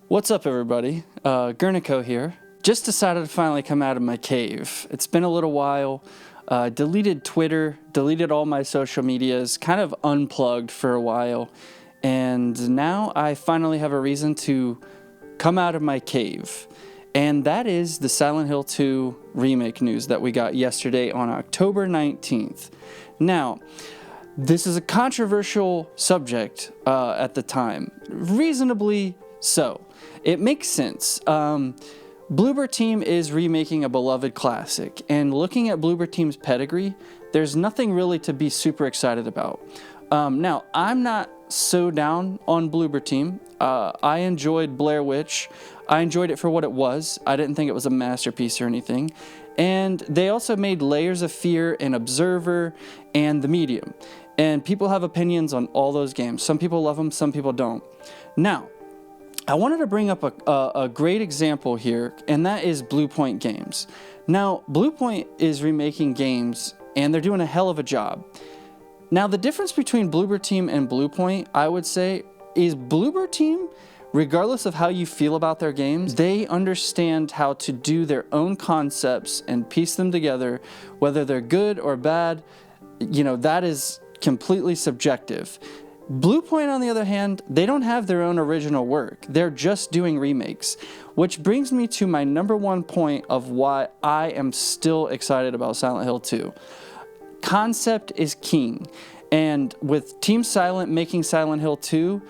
What's up, everybody? Gurnico here. Just decided to finally come out of my cave. It's been a little while. Deleted Twitter, deleted all my social medias, kind of unplugged for a while. And now I finally have a reason to come out of my cave. And that is the Silent Hill 2 remake news that we got yesterday on October 19th. Now, this is a controversial subject at the time. Reasonably so. It makes sense. Bloober Team is remaking a beloved classic, and looking at Bloober Team's pedigree, there's nothing really to be super excited about. Now, I'm not so down on Bloober Team. I enjoyed Blair Witch. I enjoyed it for what it was. I didn't think it was a masterpiece or anything. And they also made Layers of Fear and Observer and The Medium. And people have opinions on all those games. Some people love them, some people don't. Now, I wanted to bring up a great example here, and that is Bluepoint Games. Now, Bluepoint is remaking games, and they're doing a hell of a job. Now, the difference between Bloober Team and Bluepoint, I would say, is Bloober Team, regardless of how you feel about their games, they understand how to do their own concepts and piece them together, whether they're good or bad. You know, that is completely subjective. Bluepoint, on the other hand, they don't have their own original work. They're just doing remakes, which brings me to my number one point of why I am still excited about Silent Hill 2. Concept is king, and with Team Silent making Silent Hill 2,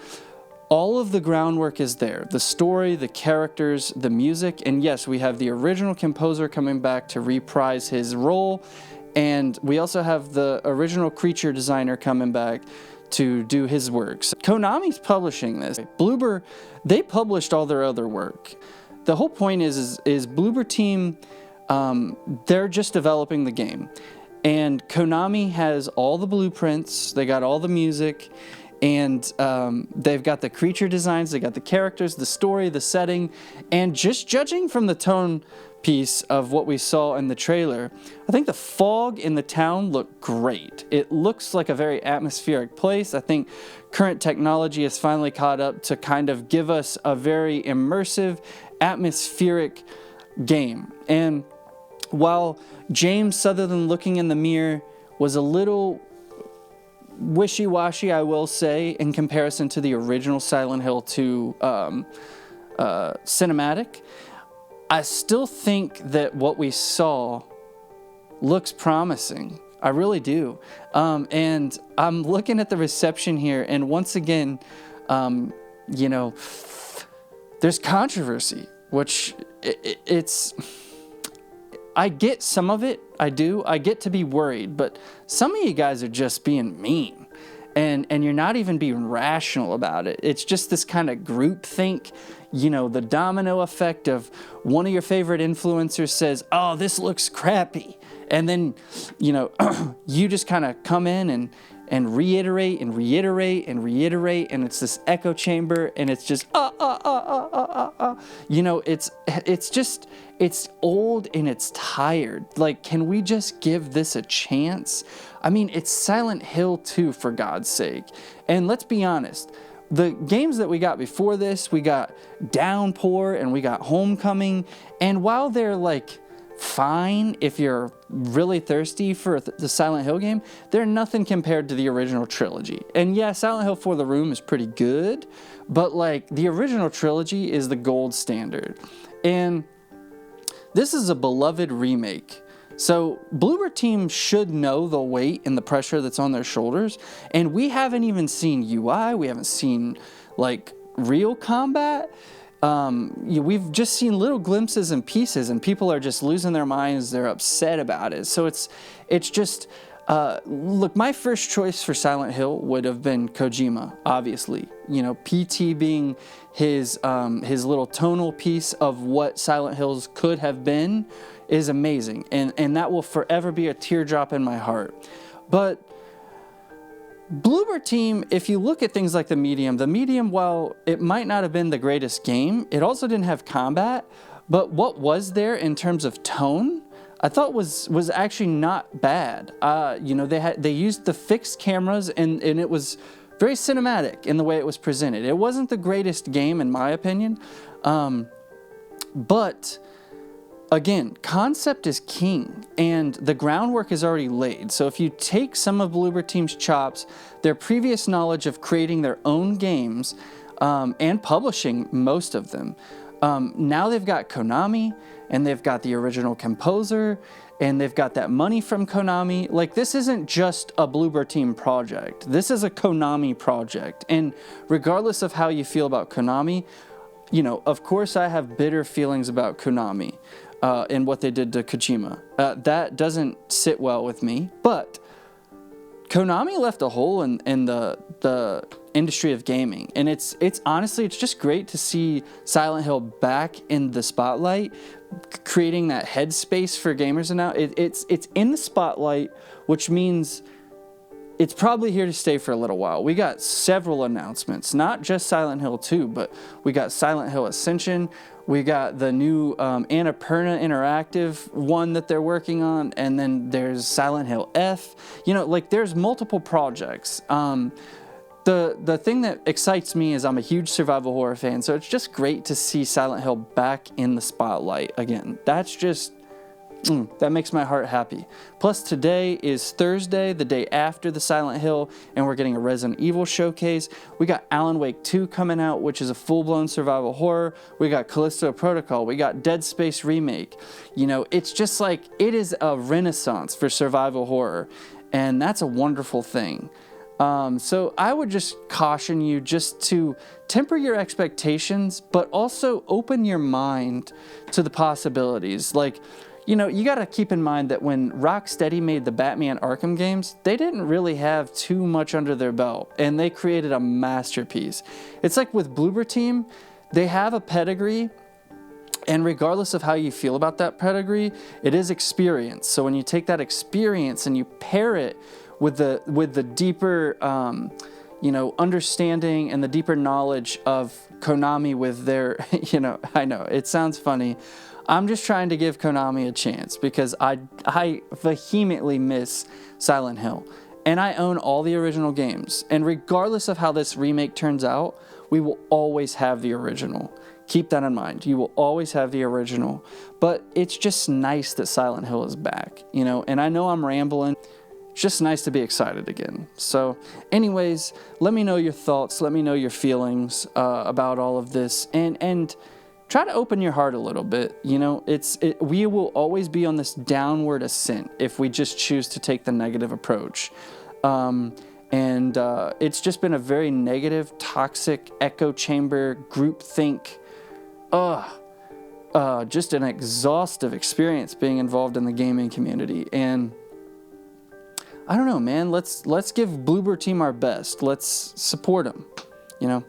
all of the groundwork is there. The story, the characters, the music, and yes, we have the original composer coming back to reprise his role, and we also have the original creature designer coming back to do his works. Konami's publishing this. Bloober, they published all their other work. The whole point is Bloober Team, they're just developing the game. And Konami has all the blueprints, they got all the music, and they've got the creature designs, they got the characters, the story, the setting, and just judging from the tone piece of what we saw in the trailer, I think the fog in the town looked great. It looks like a very atmospheric place. I think current technology has finally caught up to kind of give us a very immersive, atmospheric game. And while James Sutherland looking in the mirror was a little wishy-washy, I will say, in comparison to the original Silent Hill 2 cinematic, I still think that what we saw looks promising. I really do. And I'm looking at the reception here, and once again, you know, there's controversy, which it's... I get some of it, I do. I get to be worried, but some of you guys are just being mean, and you're not even being rational about it. It's just this kind of groupthink, you know, the domino effect of one of your favorite influencers says, oh, this looks crappy. And then, you know, you just kind of come in and reiterate and reiterate and reiterate, and it's this echo chamber, and it's just, you know, it's just, it's old and it's tired. Like, can we just give this a chance? I mean, it's Silent Hill 2, for God's sake. And let's be honest, the games that we got before this, we got Downpour and we got Homecoming, and while they're like fine if you're really thirsty for the Silent Hill game, they're nothing compared to the original trilogy. And yeah, Silent Hill For the Room is pretty good, but like the original trilogy is the gold standard. And this is a beloved remake. So Bloober Team should know the weight and the pressure that's on their shoulders, and we haven't even seen UI, we haven't seen like real combat. We've just seen little glimpses and pieces, and people are just losing their minds. They're upset about it. So it's just, look, my first choice for Silent Hill would have been Kojima, obviously. You know, PT being his little tonal piece of what Silent Hills could have been is amazing. And that will forever be a teardrop in my heart. But Bloober Team, if you look at things like The Medium, while it might not have been the greatest game, it also didn't have combat, but what was there in terms of tone, I thought was actually not bad. You know, they used the fixed cameras, and it was very cinematic in the way it was presented. It wasn't the greatest game in my opinion, but again, concept is king, and the groundwork is already laid. So if you take some of Bloober Teams' chops, their previous knowledge of creating their own games, and publishing most of them, now they've got Konami, and they've got the original composer, and they've got that money from Konami. Like, this isn't just a Bloober Team project. This is a Konami project. And regardless of how you feel about Konami, you know, of course I have bitter feelings about Konami and what they did to Kojima. That doesn't sit well with me, but Konami left a hole in the industry of gaming, and it's honestly, it's just great to see Silent Hill back in the spotlight, creating that headspace for gamers. And now it's in the spotlight, which means it's probably here to stay for a little while. We got several announcements, not just Silent Hill 2, but we got Silent Hill Ascension. We got the new Annapurna Interactive one that they're working on, and then there's Silent Hill F. You know, like, there's multiple projects. The thing that excites me is I'm a huge survival horror fan, so it's just great to see Silent Hill back in the spotlight again. That's just, that makes my heart happy. Plus, today is Thursday, the day after the Silent Hill, and we're getting a Resident Evil showcase. We got Alan Wake 2 coming out, which is a full-blown survival horror. We got Callisto Protocol. We got Dead Space Remake. You know, it's just like, it is a renaissance for survival horror, and that's a wonderful thing. So I would just caution you just to temper your expectations, but also open your mind to the possibilities. Like, you know, you got to keep in mind that when Rocksteady made the Batman Arkham games, they didn't really have too much under their belt, and they created a masterpiece. It's like with Bloober Team, they have a pedigree, and regardless of how you feel about that pedigree, it is experience. So when you take that experience and you pair it with the deeper, you know, understanding and the deeper knowledge of Konami with their, you know, I know, it sounds funny. I'm just trying to give Konami a chance because I vehemently miss Silent Hill. And I own all the original games. And regardless of how this remake turns out, we will always have the original. Keep that in mind. You will always have the original. But it's just nice that Silent Hill is back, you know, and I know I'm rambling. It's just nice to be excited again. So anyways, let me know your thoughts. Let me know your feelings about all of this. And try to open your heart a little bit. You know, we will always be on this downward ascent if we just choose to take the negative approach. It's just been a very negative, toxic, echo chamber, groupthink, just an exhaustive experience being involved in the gaming community. And I don't know, man. Let's give Bloober Team our best. Let's support them, you know.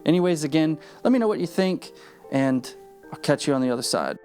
Anyways, again, let me know what you think, and I'll catch you on the other side.